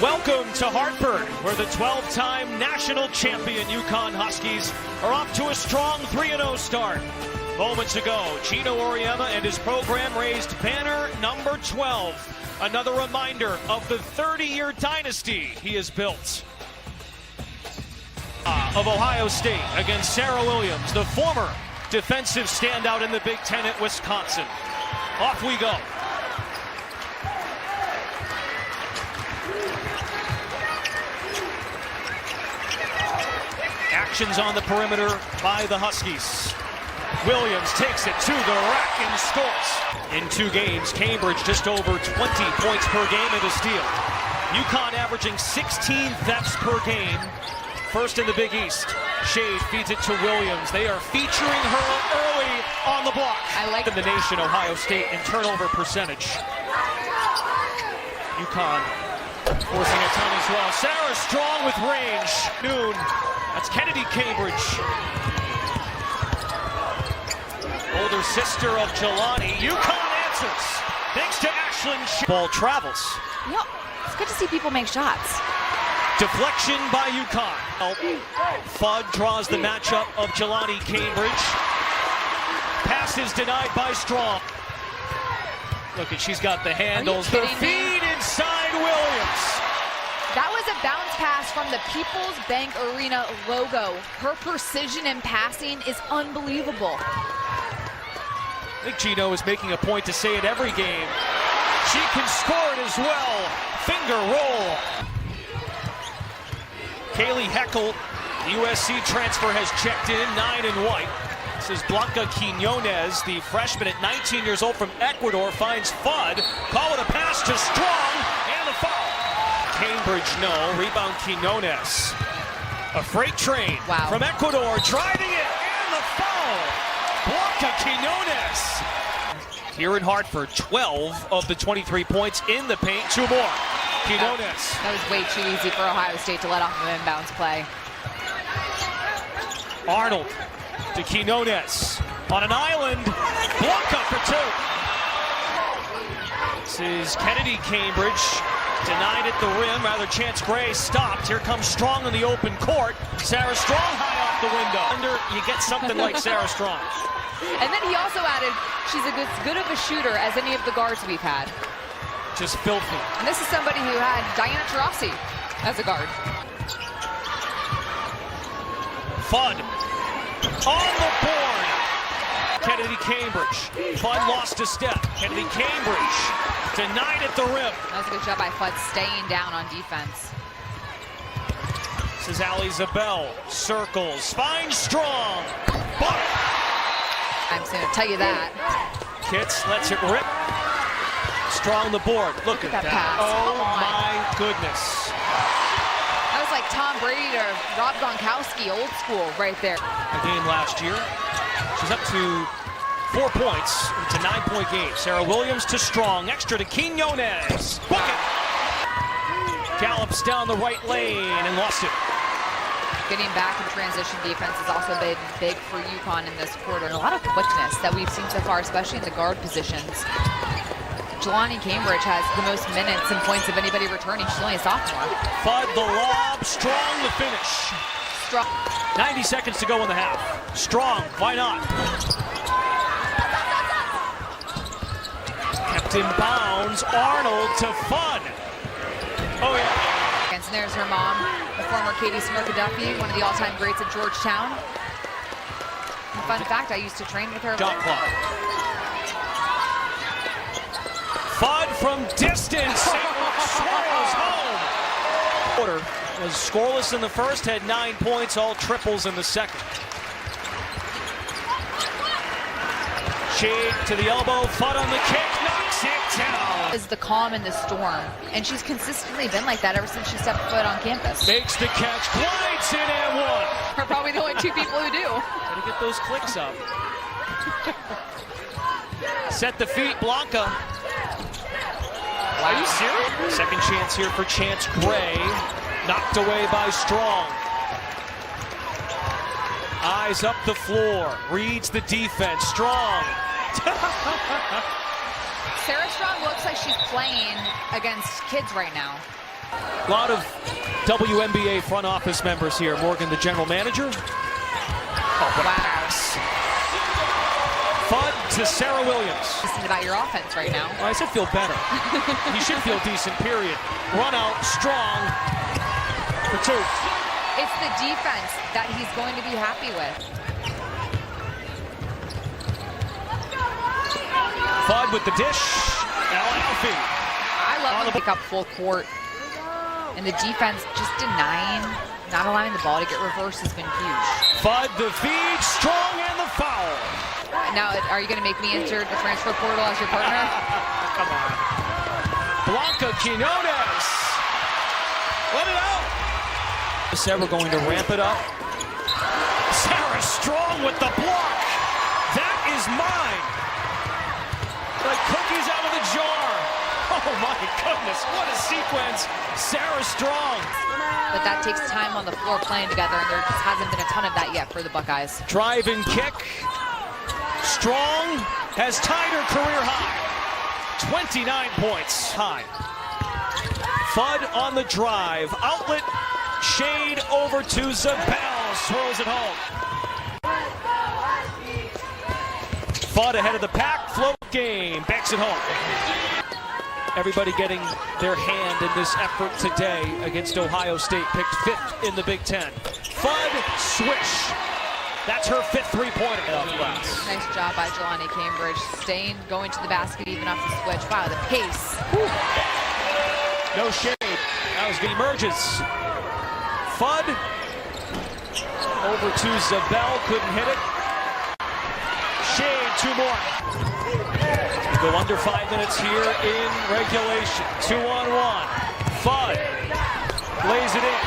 Welcome to Hartford, where the 12-time national champion UConn Huskies are off to a strong 3-0 start. Moments ago, Gino Auriemma and his program raised banner number 12. Another reminder of the 30-year dynasty he has built. Of Ohio State against Sarah Williams, the former defensive standout in the Big Ten at Wisconsin. Off we go. Actions on the perimeter by the Huskies. Williams takes it to the rack and scores. In 2 games, Cambridge just over 20 points per game in a steal. UConn averaging 16 thefts per game. First in the Big East. Shade feeds it to Williams. They are featuring her early on the block. I like in the nation, Ohio State in turnover percentage. UConn forcing a ton as well. Sarah Strong with range. Noon. That's Kennedy Cambridge. Older sister of Jelani. UConn answers. Thanks to Ashlyn. Ball travels. You know, it's good to see people make shots. Deflection by UConn. Fudd draws the matchup of Jelani Cambridge. Pass is denied by Strong. Look at, she's got the handles. The feed inside Williams. That was a bounce pass from the People's Bank Arena logo. Her precision in passing is unbelievable. I think Gino is making a point to say it every game. She can score it as well. Finger roll. Kaylee Heckel, USC transfer, has checked in, 9 in white. This is Blanca Quiñones, the freshman at 19 years old from Ecuador, finds Fudd. Call it a pass to Strong, and the foul. Cambridge, no. Rebound Quiñones. A freight train from Ecuador, driving it, and the foul. Blanca Quiñones. Here in Hartford, 12 of the 23 points in the paint, 2 more. Quiñones. That was way too easy for Ohio State to let off an inbounds play. Arnold to Quiñones. On an island, Blanca for 2. This is Kennedy Cambridge. Denied at the rim, rather Chance Gray stopped. Here comes Strong in the open court. Sarah Strong high off the window. You get something like Sarah Strong. And then he also added, she's as good of a shooter as any of the guards we've had. Just filthy. And this is somebody who had Diana Taurasi as a guard. Fudd on the board. Kennedy Cambridge. Fudd lost a step. Kennedy Cambridge denied at the rim. That was a good job by Fudd staying down on defense. This is Ali Zabel. Circles. Finds Strong. Buck. I'm just going to tell you that. Kitts lets it rip. Strong the board. Look at that. Pass. Oh my goodness. That was like Tom Brady to Rob Gronkowski, old school right there. A game last year. She's up to 4 points. It's a 9-point game. Sarah Williams to Strong. Extra to Quiñones. Bucket. Gallops down the right lane and lost it. Getting back in transition defense has also been big for UConn in this quarter. And a lot of quickness that we've seen so far, especially in the guard positions. Jelani Cambridge has the most minutes and points of anybody returning. She's only a sophomore. Fudd the lob. Strong the finish. Strong. 90 seconds to go in the half. Strong, why not? Kept in bounds. Arnold to Fudd. Oh yeah. And there's her mom, the former Katie Smirka-Duffy, one of the all-time greats at Georgetown. And fun fact, I used to train with her. Shot clock. Fudd from distance. Swirls home. Quarter was scoreless in the first, had 9 points, all triples in the second. Shade to the elbow, Fudd on the kick, knocks it down. Is the calm in the storm, and she's consistently been like that ever since she stepped foot on campus. Makes the catch, glides in and one. We're probably the only 2 people who do. Gotta get those clicks up. Set the feet, Blanca. Are you serious? Second chance here for Chance Gray. Knocked away by Strong. Eyes up the floor. Reads the defense. Strong. Sarah Strong looks like she's playing against kids right now. A lot of WNBA front office members here. Morgan, the general manager. Oh, what a pass. Fudd to Sarah Williams. Listen about your offense right now. Well, I said feel better. He should feel decent, period. Run out, strong for 2. It's the defense that he's going to be happy with. Fudd with the dish. Alfie. I love when they pick up full court. And the defense just denying, not allowing the ball to get reversed has been huge. Fudd the feed, strong, and the foul. Now, are you going to make me enter the transfer portal as your partner? Come on. Blanca Quinones. Let it out. Sarah going to ramp it up. Sarah Strong with the block. That is mine. Like cookies out of the jar. Oh my goodness, what a sequence. Sarah Strong. But that takes time on the floor playing together, and there just hasn't been a ton of that yet for the Buckeyes. Drive and kick. Strong has tied her career high. 29 points high. Fudd on the drive. Outlet. Shade over to Zabel. Swirls it home. Fudd ahead of the pack. Float game. Backs it home. Everybody getting their hand in this effort today against Ohio State. Picked 5th in the Big Ten. Fudd, swish. That's her 5th three-pointer. Nice job by Jelani Cambridge. Staying, going to the basket even off the switch. Wow, the pace. Whew. No shade. That was good. Emerges. Fudd. Over to Zabel. Couldn't hit it. Shade, 2 more. Go under 5 minutes here in regulation. 2-on-1. Fudd lays it in.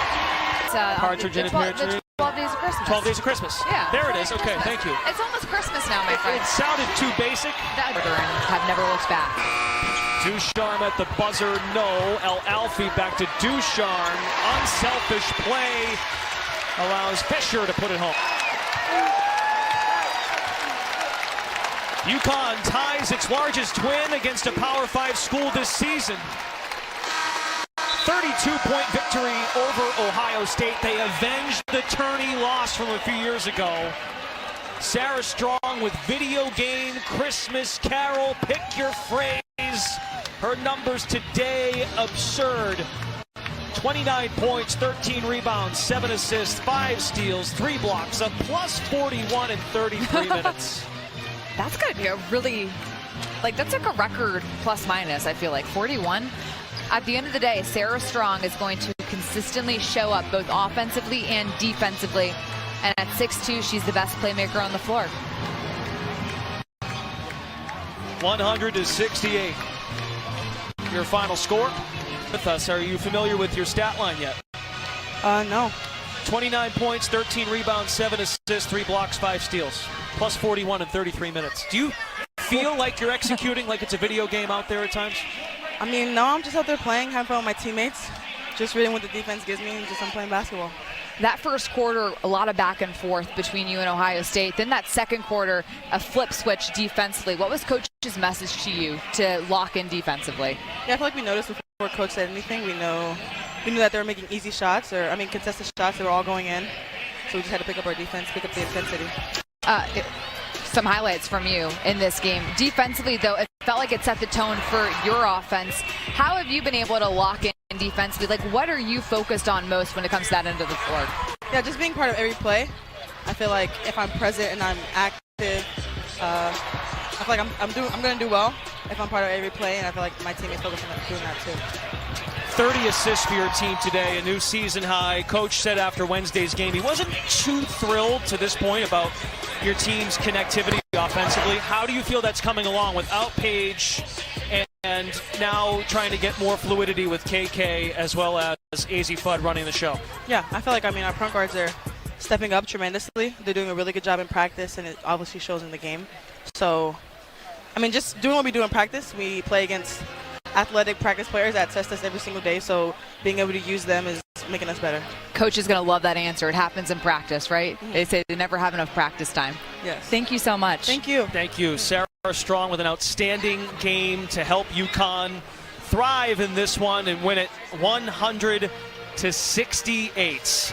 Partridge in a 12 days of Christmas. 12 days of Christmas. Yeah. There it is. Okay, Christmas. thank you. It's almost Christmas now, my friend. It sounded too basic. And have never looked back. Ducharme at the buzzer, no. El Alfie back to Ducharme. Unselfish play allows Fisher to put it home. UConn ties its largest win against a Power 5 school this season. 32-point victory over Ohio State. They avenged the tourney loss from a few years ago. Sarah Strong with video game Christmas Carol, pick your phrase. Her numbers today absurd. 29 points, 13 rebounds, 7 assists, 5 steals, 3 blocks, a plus 41 in 33 minutes. That's got to be a really, that's like a record plus minus, I feel like. 41. At the end of the day, Sarah Strong is going to consistently show up both offensively and defensively. And at 6'2", she's the best playmaker on the floor. 100-68. Your final score with us. Are you familiar with your stat line yet? No. 29 points, 13 rebounds, 7 assists, 3 blocks, 5 steals. Plus 41 in 33 minutes. Do you feel like you're executing like it's a video game out there at times? I mean, no, I'm just out there playing, having fun with my teammates. Just reading what the defense gives me, and I'm playing basketball. That first quarter, a lot of back and forth between you and Ohio State. Then that second quarter, a flip switch defensively. What was Coach's message to you to lock in defensively? Yeah, I feel like we noticed before Coach said anything. We knew that they were making easy shots, contested shots. They were all going in. So we just had to pick up our defense, pick up the intensity. Some highlights from you in this game. Defensively, though, it felt like it set the tone for your offense. How have you been able to lock in defensively? What are you focused on most when it comes to that end of the floor? Yeah, just being part of every play. I feel like if I'm present and I'm active, I feel like I'm going to do well if I'm part of every play, and I feel like my team is focused on doing that too. 30 assists for your team today, a new season high. Coach said after Wednesday's game he wasn't too thrilled to this point about your team's connectivity offensively. How do you feel that's coming along without Paige and now trying to get more fluidity with KK as well as AZ Fudd running the show? Yeah, I feel like, our front guards are stepping up tremendously. They're doing a really good job in practice, and it obviously shows in the game. So, just doing what we do in practice. We play against athletic practice players that test us every single day, so being able to use them is making us better. Coach is going to love that answer. It happens in practice, right? Mm-hmm. They say they never have enough practice time. Yes. Thank you so much. Thank you. Thank you. Sarah Strong with an outstanding game to help UConn thrive in this one and win it 100-68.